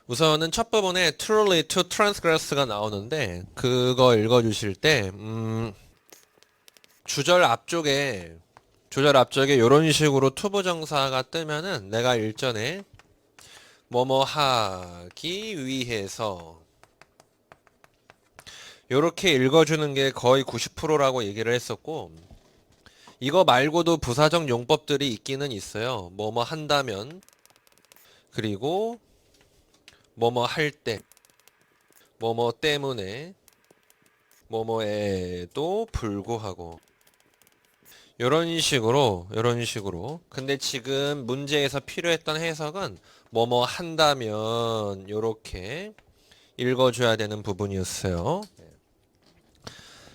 우선은 첫 부분에 truly to transgress가 나오는데 그거 읽어주실 때 주절 앞쪽에 이런 식으로 투부정사가 뜨면은 내가 일전에 뭐뭐 하기 위해서 요렇게 읽어주는 게 거의 90%라고 얘기를 했었고, 이거 말고도 부사적 용법들이 있기는 있어요. 뭐뭐 한다면, 그리고 뭐뭐 할 때, 뭐뭐 때문에, 뭐뭐에도 불구하고 요런 식으로. 근데 지금 문제에서 필요했던 해석은 뭐뭐 한다면 요렇게 읽어줘야 되는 부분이었어요.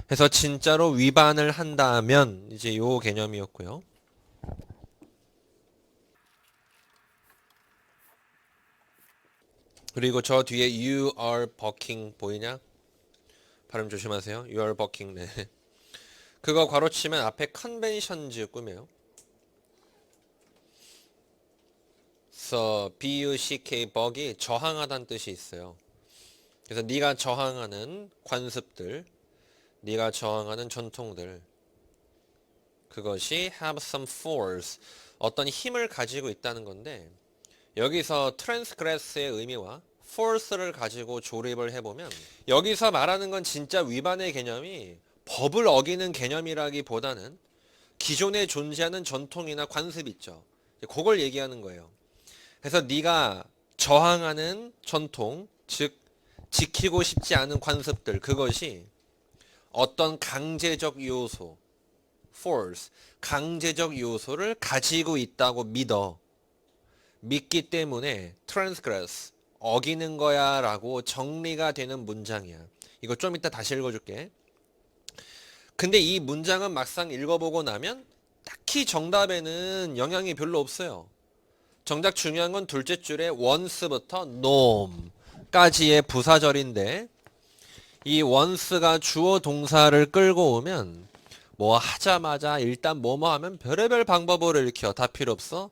그래서 진짜로 위반을 한다면 이제 요 개념이었고요. 그리고 저 뒤에 you are bucking 보이냐? 발음 조심하세요. you are bucking. 네. 그거 괄호치면 앞에 conventions 꾸며요. 그래서 buck buck이 저항하다는 뜻이 있어요. 그래서 네가 저항하는 관습들, 네가 저항하는 전통들, 그것이 have some force, 어떤 힘을 가지고 있다는 건데, 여기서 transgress의 의미와 force를 가지고 조립을 해보면 여기서 말하는 건 진짜 위반의 개념이 법을 어기는 개념이라기보다는 기존에 존재하는 전통이나 관습 있죠. 그걸 얘기하는 거예요. 그래서 네가 저항하는 전통, 즉 지키고 싶지 않은 관습들, 그것이 어떤 강제적 요소, force, 강제적 요소를 가지고 있다고 믿기 때문에 transgress, 어기는 거야 라고 정리가 되는 문장이야. 이거 좀 이따 다시 읽어줄게. 근데 이 문장은 막상 읽어보고 나면 딱히 정답에는 영향이 별로 없어요. 정작 중요한 건 둘째 줄에 once부터 norm까지의 부사절인데, 이 once가 주어 동사를 끌고 오면 뭐 하자마자 일단 뭐뭐 하면 별의별 방법으로 읽혀. 다 필요 없어.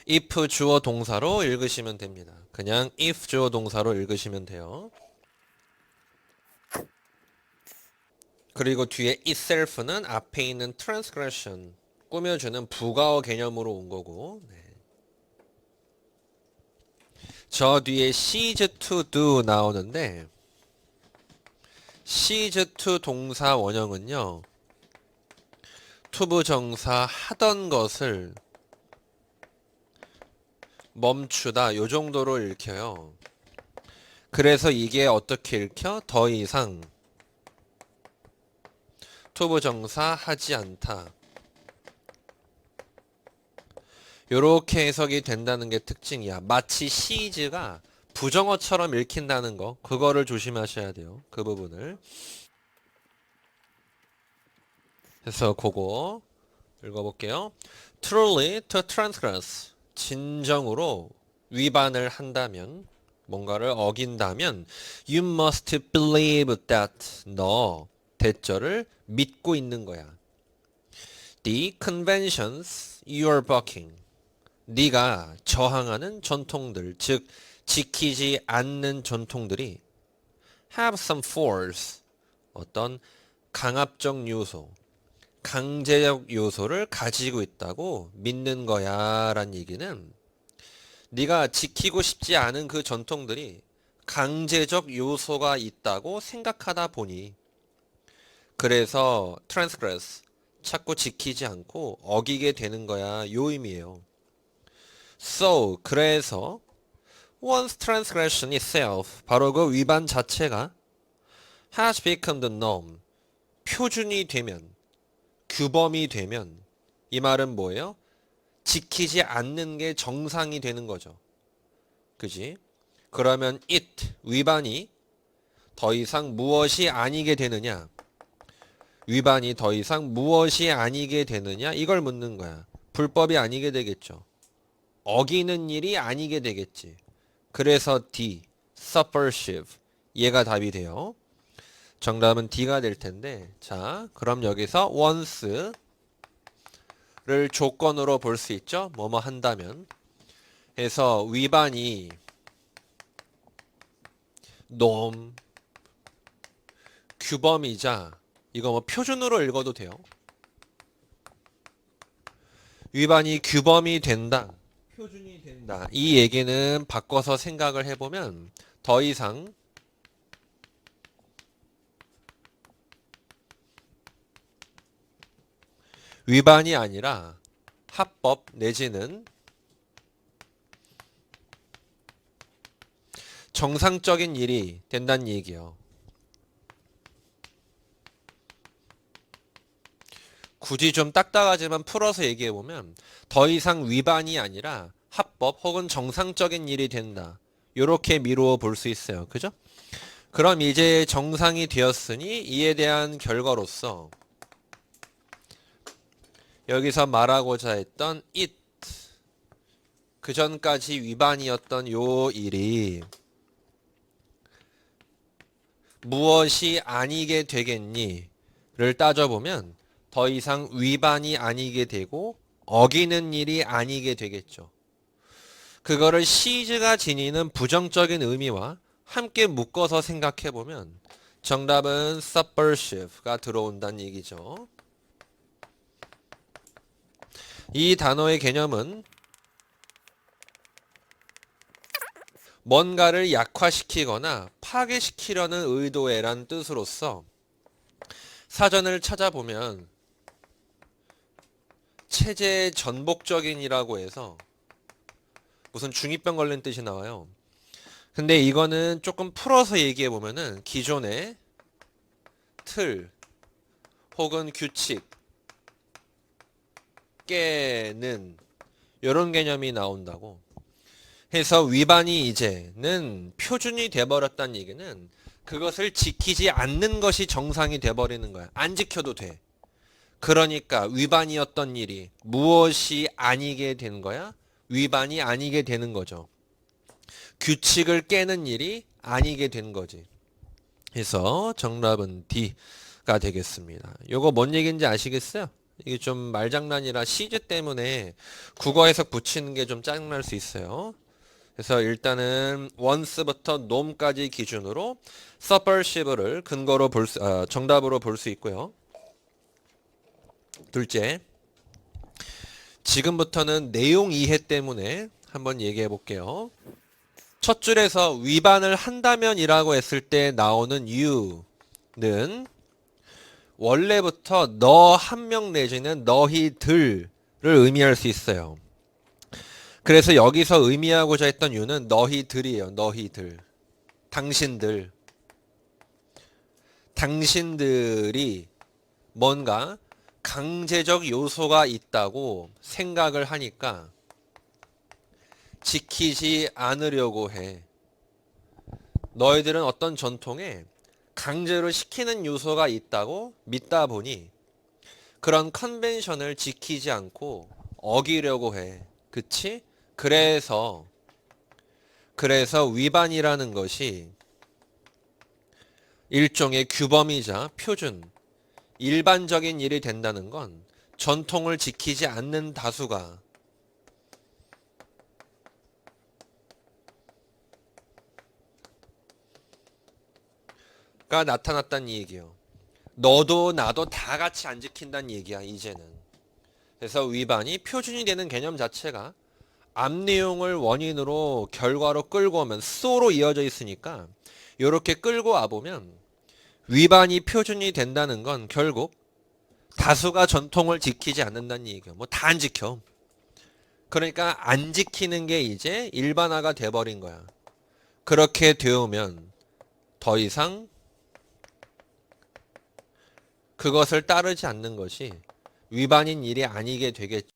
if 주어 동사로 읽으시면 됩니다. 그냥 if 주어 동사로 읽으시면 돼요. 그리고 뒤에 itself는 앞에 있는 transgression, 꾸며주는 부가어 개념으로 온 거고, 네. 저 뒤에 cease to do 나오는데, cease to 동사 원형은요, 투부정사 하던 것을 멈추다 요 정도로 읽혀요. 그래서 이게 어떻게 읽혀? 더 이상 투부정사 하지 않다. 요렇게 해석이 된다는 게 특징이야. 마치 시즈가 부정어처럼 읽힌다는 거, 그거를 조심하셔야 돼요. 그 부분을. 그래서 그거 읽어볼게요. Truly to transgress, 진정으로 위반을 한다면, 뭔가를 어긴다면, you must believe that, 너 대절을 믿고 있는 거야. The conventions you are bucking, 네가 저항하는 전통들, 즉 지키지 않는 전통들이 have some force, 어떤 강압적 요소, 강제적 요소를 가지고 있다고 믿는 거야 라는 얘기는, 네가 지키고 싶지 않은 그 전통들이 강제적 요소가 있다고 생각하다 보니, 그래서 transgress, 자꾸 지키지 않고 어기게 되는 거야, 요 의미예요. So, 그래서 once transgression itself, 바로 그 위반 자체가 has become the norm, 표준이 되면, 규범이 되면, 이 말은 뭐예요? 지키지 않는 게 정상이 되는 거죠. 그지? 그러면 it, 위반이 더 이상 무엇이 아니게 되느냐? 위반이 더 이상 무엇이 아니게 되느냐? 이걸 묻는 거야. 불법이 아니게 되겠죠. 어기는 일이 아니게 되겠지. 그래서 D, subversive, 얘가 답이 돼요. 정답은 D가 될 텐데, 자, 그럼 여기서 once를 조건으로 볼 수 있죠. 뭐뭐 한다면. 해서 위반이 놈, 규범이자 이거 뭐 표준으로 읽어도 돼요. 위반이 규범이 된다. 표준이 된다. 이 얘기는 바꿔서 생각을 해보면 더 이상 위반이 아니라 합법 내지는 정상적인 일이 된다는 얘기예요. 굳이 좀 딱딱하지만 풀어서 얘기해보면 더 이상 위반이 아니라 합법 혹은 정상적인 일이 된다. 이렇게 미루어 볼 수 있어요. 그죠? 그럼 이제 정상이 되었으니 이에 대한 결과로서 여기서 말하고자 했던 it, 그 전까지 위반이었던 요 일이 무엇이 아니게 되겠니를 따져보면 더 이상 위반이 아니게 되고 어기는 일이 아니게 되겠죠. 그거를 시즈가 지니는 부정적인 의미와 함께 묶어서 생각해보면 정답은 subversive가 들어온다는 얘기죠. 이 단어의 개념은 뭔가를 약화시키거나 파괴시키려는 의도에란 뜻으로서 사전을 찾아보면 체제 전복적인이라고 해서 무슨 중이병 걸린 뜻이 나와요. 근데 이거는 조금 풀어서 얘기해 보면은 기존의 틀 혹은 규칙 깨는 이런 개념이 나온다고 해서 위반이 이제는 표준이 돼버렸다는 얘기는 그것을 지키지 않는 것이 정상이 돼버리는 거야. 안 지켜도 돼. 그러니까 위반이었던 일이 무엇이 아니게 된 거야? 위반이 아니게 되는 거죠. 규칙을 깨는 일이 아니게 된 거지. 그래서 정답은 D가 되겠습니다. 요거 뭔 얘기인지 아시겠어요? 이게 좀 말장난이라 시제 때문에 국어 해석 붙이는 게 좀 짜증날 수 있어요. 그래서 일단은 once부터 nome까지 기준으로 subversive를 근거로 정답으로 볼 수 있고요. 둘째, 지금부터는 내용 이해 때문에 한번 얘기해 볼게요. 첫 줄에서 위반을 한다면이라고 했을 때 나오는 you는 원래부터 너 한 명 내지는 너희들을 의미할 수 있어요. 그래서 여기서 의미하고자 했던 you는 너희들이에요. 너희들. 당신들. 당신들이 뭔가 강제적 요소가 있다고 생각을 하니까 지키지 않으려고 해. 너희들은 어떤 전통에 강제로 시키는 요소가 있다고 믿다 보니 그런 컨벤션을 지키지 않고 어기려고 해. 그치? 그래서 위반이라는 것이 일종의 규범이자 표준, 일반적인 일이 된다는 건 전통을 지키지 않는 다수가 나타났다는 얘기예요. 너도 나도 다 같이 안 지킨다는 얘기야, 이제는. 그래서 위반이 표준이 되는 개념 자체가 앞 내용을 원인으로 결과로 끌고 오면 so로 이어져 있으니까 이렇게 끌고 와보면 위반이 표준이 된다는 건 결국 다수가 전통을 지키지 않는다는 얘기예요. 뭐 다 안 지켜. 그러니까 안 지키는 게 이제 일반화가 돼버린 거야. 그렇게 되오면 더 이상 그것을 따르지 않는 것이 위반인 일이 아니게 되겠죠.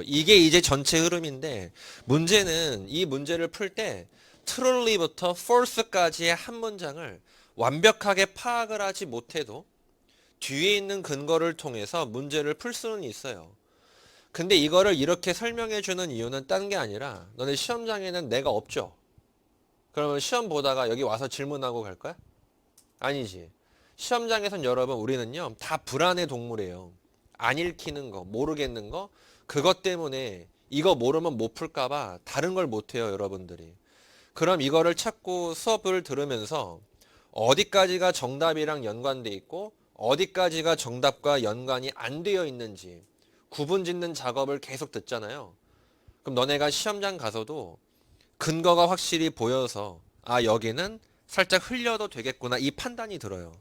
이게 이제 전체 흐름인데 문제는 이 문제를 풀 때 truly부터 false까지의 한 문장을 완벽하게 파악을 하지 못해도 뒤에 있는 근거를 통해서 문제를 풀 수는 있어요. 근데 이거를 이렇게 설명해 주는 이유는 딴 게 아니라 너네 시험장에는 내가 없죠. 그러면 시험 보다가 여기 와서 질문하고 갈 거야? 아니지. 시험장에선 여러분 우리는요 다 불안의 동물이에요. 안 읽히는 거, 모르겠는 거, 그것 때문에 이거 모르면 못 풀까봐 다른 걸 못해요, 여러분들이. 그럼 이거를 찾고 수업을 들으면서 어디까지가 정답이랑 연관돼 있고 어디까지가 정답과 연관이 안 되어 있는지 구분 짓는 작업을 계속 듣잖아요. 그럼 너네가 시험장 가서도 근거가 확실히 보여서 아 여기는 살짝 흘려도 되겠구나 이 판단이 들어요.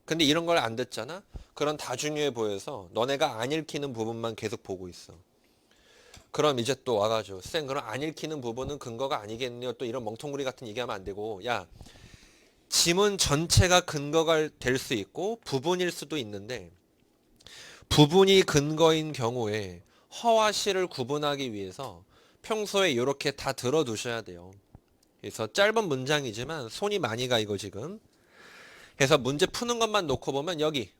근데 이런 걸 안 듣잖아? 그런 다중요해 보여서 너네가 안 읽히는 부분만 계속 보고 있어. 그럼 이제 또 와가지고 쌤 그럼 안 읽히는 부분은 근거가 아니겠네요. 또 이런 멍텅구리 같은 얘기하면 안 되고 야 지문 전체가 근거가 될 수 있고 부분일 수도 있는데 부분이 근거인 경우에 허와 실을 구분하기 위해서 평소에 이렇게 다 들어두셔야 돼요. 그래서 짧은 문장이지만 손이 많이 가 이거 지금. 그래서 문제 푸는 것만 놓고 보면 여기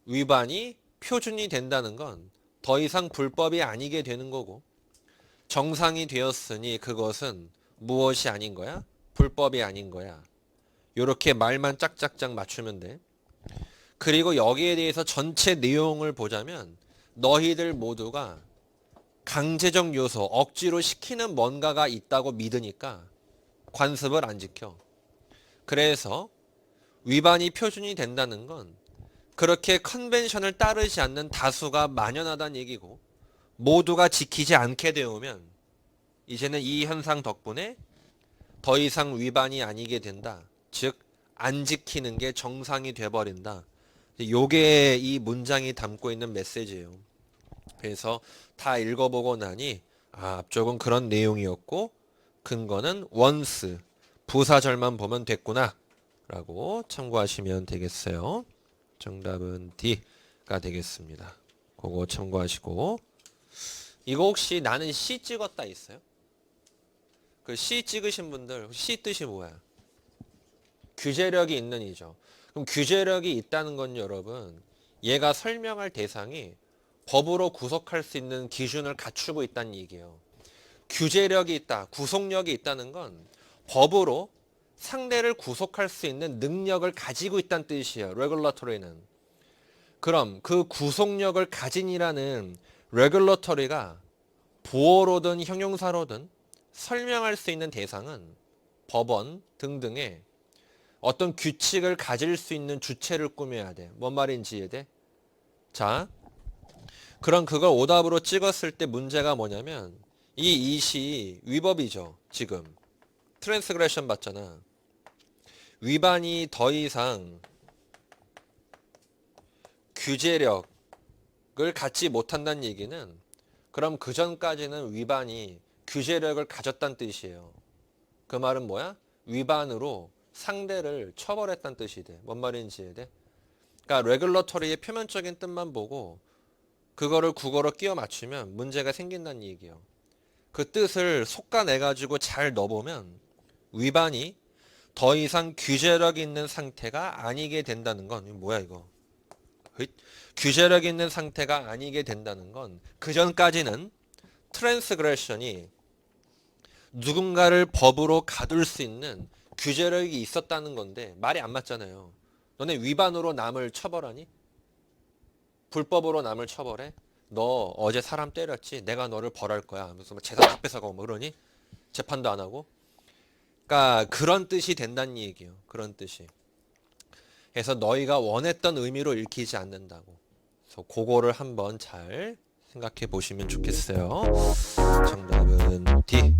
위반이 표준이 된다는 건 더 이상 불법이 아니게 되는 거고 정상이 되었으니 그것은 무엇이 아닌 거야? 불법이 아닌 거야. 요렇게 말만 짝짝짝 맞추면 돼. 그리고 여기에 대해서 전체 내용을 보자면 너희들 모두가 강제적 요소, 억지로 시키는 뭔가가 있다고 믿으니까 관습을 안 지켜. 그래서 위반이 표준이 된다는 건 그렇게 컨벤션을 따르지 않는 다수가 만연하다는 얘기고 모두가 지키지 않게 되면 이제는 이 현상 덕분에 더 이상 위반이 아니게 된다. 즉 안 지키는 게 정상이 돼버린다. 요게 이 문장이 담고 있는 메시지예요. 그래서 다 읽어보고 나니 앞쪽은 그런 내용이었고 근거는 once 부사절만 보면 됐구나 라고 참고하시면 되겠어요. 정답은 D가 되겠습니다. 그거 참고하시고 이거 혹시 나는 C 찍었다 있어요? 그 C 찍으신 분들 C 뜻이 뭐야? 규제력이 있는 이죠. 그럼 규제력이 있다는 건 여러분 얘가 설명할 대상이 법으로 구속할 수 있는 기준을 갖추고 있다는 얘기예요. 규제력이 있다, 구속력이 있다는 건 법으로 상대를 구속할 수 있는 능력을 가지고 있다는 뜻이에요. 레귤러터리는. 그럼 그 구속력을 가진이라는 레귤러터리가 보어로든 형용사로든 설명할 수 있는 대상은 법원 등등의 어떤 규칙을 가질 수 있는 주체를 꾸며야 돼. 뭔 말인지 이해돼? 자, 그럼 그걸 오답으로 찍었을 때 문제가 뭐냐면 이 이시 위법이죠. 지금. 트랜스그레션 받잖아. 위반이 더 이상 규제력을 갖지 못한다는 얘기는 그럼 그 전까지는 위반이 규제력을 가졌다는 뜻이에요. 그 말은 뭐야? 위반으로 상대를 처벌했다는 뜻이 돼. 뭔 말인지 이해돼? 그러니까 레귤러터리의 표면적인 뜻만 보고 그거를 국어로 끼워 맞추면 문제가 생긴다는 얘기예요. 그 뜻을 솎아내가지고 잘 넣어보면 위반이 더 이상 규제력 있는 상태가 아니게 된다는 건 뭐야 이거? 규제력 있는 상태가 아니게 된다는 건 그전까지는 트랜스그레션이 누군가를 법으로 가둘 수 있는 규제력이 있었다는 건데 말이 안 맞잖아요. 너네 위반으로 남을 처벌하니? 불법으로 남을 처벌해? 너 어제 사람 때렸지? 내가 너를 벌할 거야. 무슨 재산 다 뺏어가고 뭐 그러니? 재판도 안 하고? 그러니까 그런 뜻이 된다는 얘기예요. 그런 뜻이. 그래서 너희가 원했던 의미로 읽히지 않는다고. 그래서 그거를 한번 잘 생각해 보시면 좋겠어요. 정답은 D.